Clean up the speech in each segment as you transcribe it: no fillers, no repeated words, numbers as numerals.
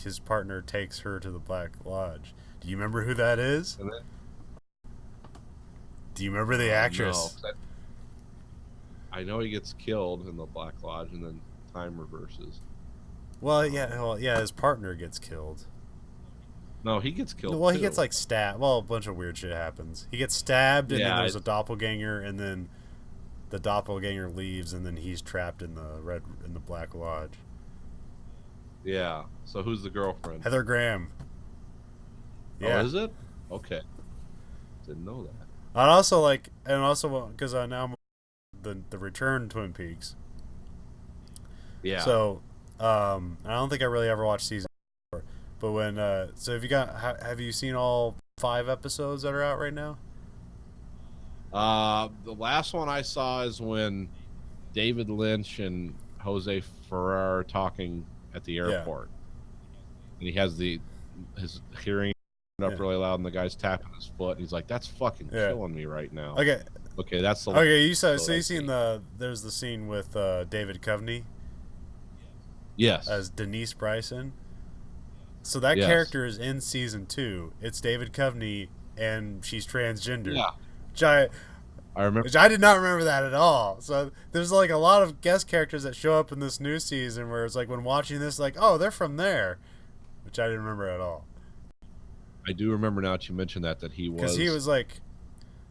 his partner takes her to the Black Lodge. Do you remember who that is? And then, Do you remember the no, actress? 'cause I know he gets killed in the Black Lodge, and then time reverses. Well, yeah, his partner gets killed. No, he gets killed Well, he gets too. like stabbed. Well, a bunch of weird shit happens. He gets stabbed, and then Yeah, there's a doppelganger, and then the doppelganger leaves, and then he's trapped in the Black Lodge. yeah. So who's the girlfriend? Heather Graham. Oh, Yeah. is it? Okay, didn't know that. And also because now I'm the Return Twin Peaks. Yeah. So, I don't think I really ever watched season four, but so have you seen all 5 episodes that are out right now? The last one I saw is when David Lynch and Jose Ferrer are talking at the Yeah. airport, and he has his hearing up Yeah. really loud, and the guy's tapping his foot, and he's like, "That's fucking Yeah. killing me right now." Okay. Okay, that's the Okay. You saw. episode So you I've seen seen. there's the scene with David Coveney Yes. as Denise Bryson. So that Yes. character is in season 2. It's David Coveney, and she's transgender. Yeah. Which I, I remember. which I did not remember that at all. So there's like a lot of guest characters that show up in this new season where it's like when watching this, like, oh, they're from there, which I didn't remember at all. I do remember now that you mentioned that he Because was. he was like,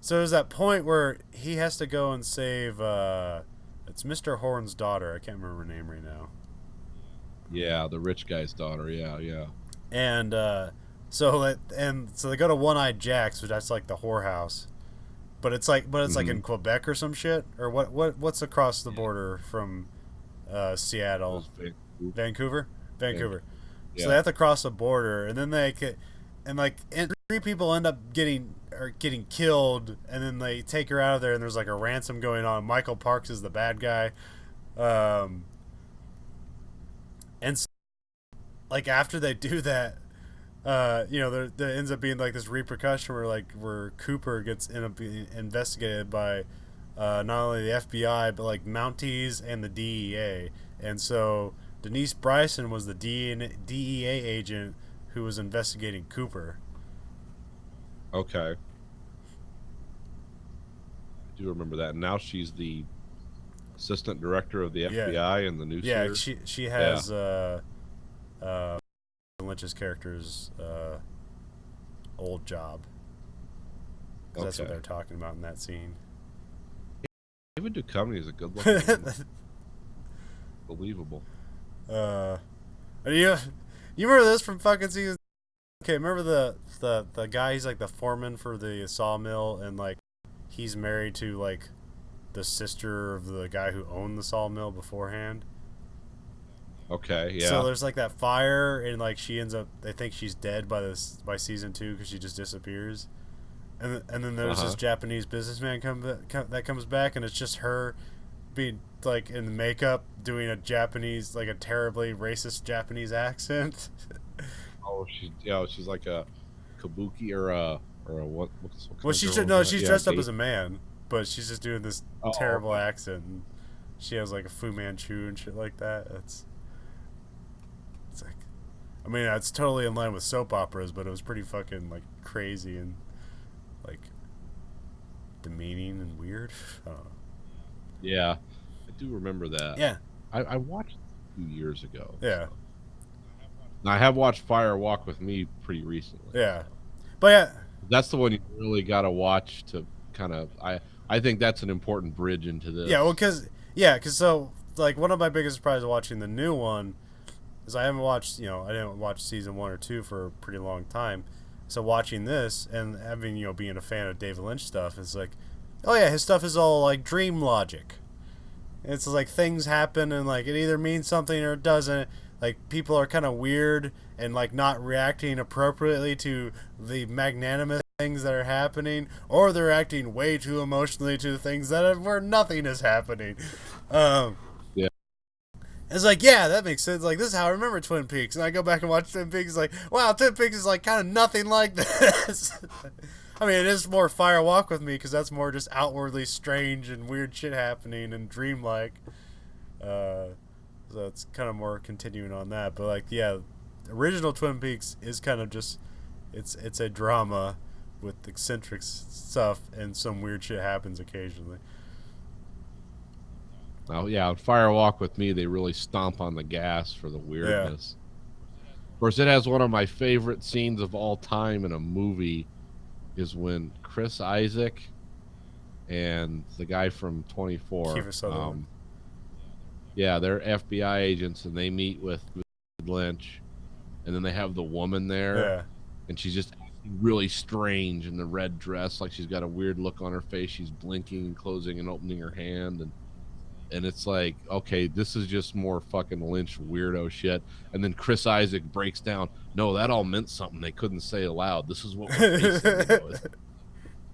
so there's that point where he has to go and save, it's Mr. Horn's daughter. I can't remember her name right now. Yeah, the rich guy's daughter. Yeah, yeah. And so they go to One Eyed Jack's, which that's like the whorehouse. But it's like in Quebec or some shit, or what's across the border from Seattle, Vancouver. Yeah. So they have to cross the border, and then and 3 people end up getting killed, and then they take her out of there, and there's like a ransom going on. Michael Parks is the bad guy, and so, like after they do that, there ends up being like this repercussion where Cooper gets being investigated by not only the FBI but like Mounties and the DEA, and so Denise Bryson was the DEA agent who was investigating Cooper. Okay. I do remember that. Now she's the assistant director of the FBI in the new series. She has Lynch's character's old job. 'Cause that's what Okay. they're talking about in that scene. David Duchovny is a good looking, believable. You remember this from fucking season? Okay, remember the guy? He's like the foreman for the sawmill, and like he's married to like the sister of the guy who owned the sawmill beforehand. Okay, yeah. So there's like that fire, and like she ends up. They think she's dead by season 2 because she just disappears, and then there's this Japanese businessman that comes back, and it's just her being like in the makeup doing a Japanese, like a terribly racist Japanese accent. Oh, she's like a kabuki or a what Well, kind of girl is that? she's Yeah, dressed up as a man, but she's just doing this Oh, terrible okay. accent. And she has like a Fu Manchu and shit like that. It's like, I mean, it's totally in line with soap operas, but it was pretty fucking like crazy and like demeaning and weird. I don't know. Yeah, I do remember that. Yeah, I watched it a few years ago. yeah, Now, I have watched Fire Walk with Me pretty recently. yeah. But yeah, That's the one you really got to watch to kind of. I think that's an important bridge into this. yeah. Well, cause so like one of my biggest surprises watching the new one is I didn't watch season 1 or 2 for a pretty long time. So watching this and having being a fan of David Lynch stuff, it's like, oh yeah, his stuff is all like dream logic. It's like things happen and like it either means something or it doesn't. Like people are kind of weird and like not reacting appropriately to the magnanimous things that are happening, or they're acting way too emotionally to the things where nothing is happening. Um, Yeah. It's like, yeah, that makes sense. Like, this is how I remember Twin Peaks. And I go back and watch Twin Peaks, like, wow, Twin Peaks is like kind of nothing like this. I mean, it is more Fire Walk with Me because that's more just outwardly strange and weird shit happening and dreamlike. So it's kind of more continuing on that. But like, yeah, original Twin Peaks is kind of just it's a drama with eccentric stuff and some weird shit happens occasionally. Oh yeah, on Fire Walk with Me, they really stomp on the gas for the weirdness. Of course, it has one of my favorite scenes of all time in a movie, is when Chris Isaac and the guy from 24, Kiefer Sutherland. yeah, they're FBI agents, and they meet with Lynch, and then they have the woman there, Yeah. and she's just really strange in the red dress, like she's got a weird look on her face. She's blinking and closing and opening her hand, and it's like, okay, this is just more fucking Lynch weirdo shit. And then Chris Isaac breaks down. No, that all meant something they couldn't say aloud. This is what we're facing.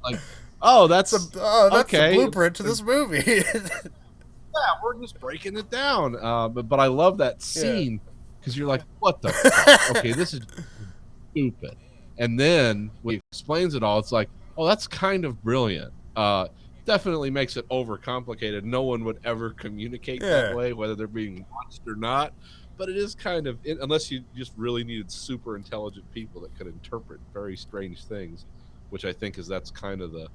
Like, oh, that's okay. The blueprint to this movie. Yeah, we're just breaking it down. But I love that scene because you're like, what the fuck? Okay, this is stupid. And then when he explains it all, it's like, oh, that's kind of brilliant. Definitely makes it overcomplicated. No one would ever communicate that way, whether they're being watched or not. But it is kind of, unless you just really needed super intelligent people that could interpret very strange things, which I think that's kind of the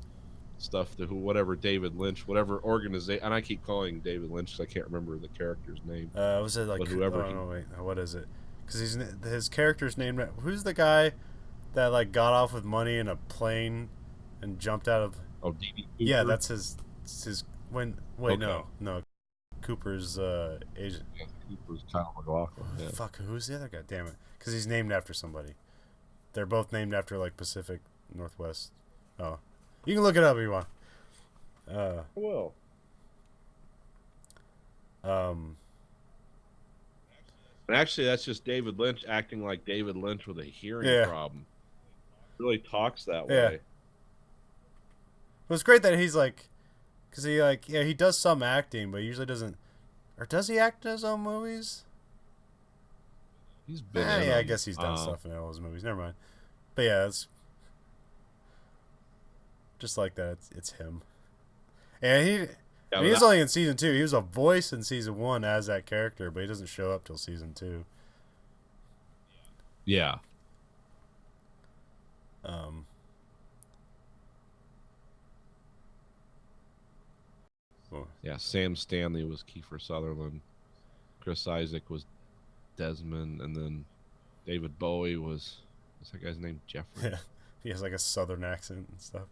stuff that whatever David Lynch, whatever organization, and I keep calling David Lynch because I can't remember the character's name. Was it like whoever? What is it? Because his character's named. Who's the guy that like got off with money in a plane and jumped out of? Oh, D.B. Cooper? Yeah, that's his. Wait, okay. No, Cooper's agent. Yeah, Cooper's Kyle MacLachlan. Yeah. Fuck, who's the other guy? Damn it, because he's named after somebody. They're both named after like Pacific Northwest. Oh, you can look it up if you want. Well. And actually, that's just David Lynch acting like David Lynch with a hearing problem. Really talks that way. It was great that he's like, because he does some acting, but he usually doesn't. Or does he act in his own movies? He's been. I guess he's done stuff in all his movies. Never mind. But yeah, it's just like that. It's him, and he's only in season 2. He was a voice in season 1 as that character, but he doesn't show up till season 2. Yeah. Yeah, Sam Stanley was Kiefer Sutherland. Chris Isaac was Desmond, and then David Bowie what's that guy's name? Jeffrey. Yeah, he has like a southern accent and stuff.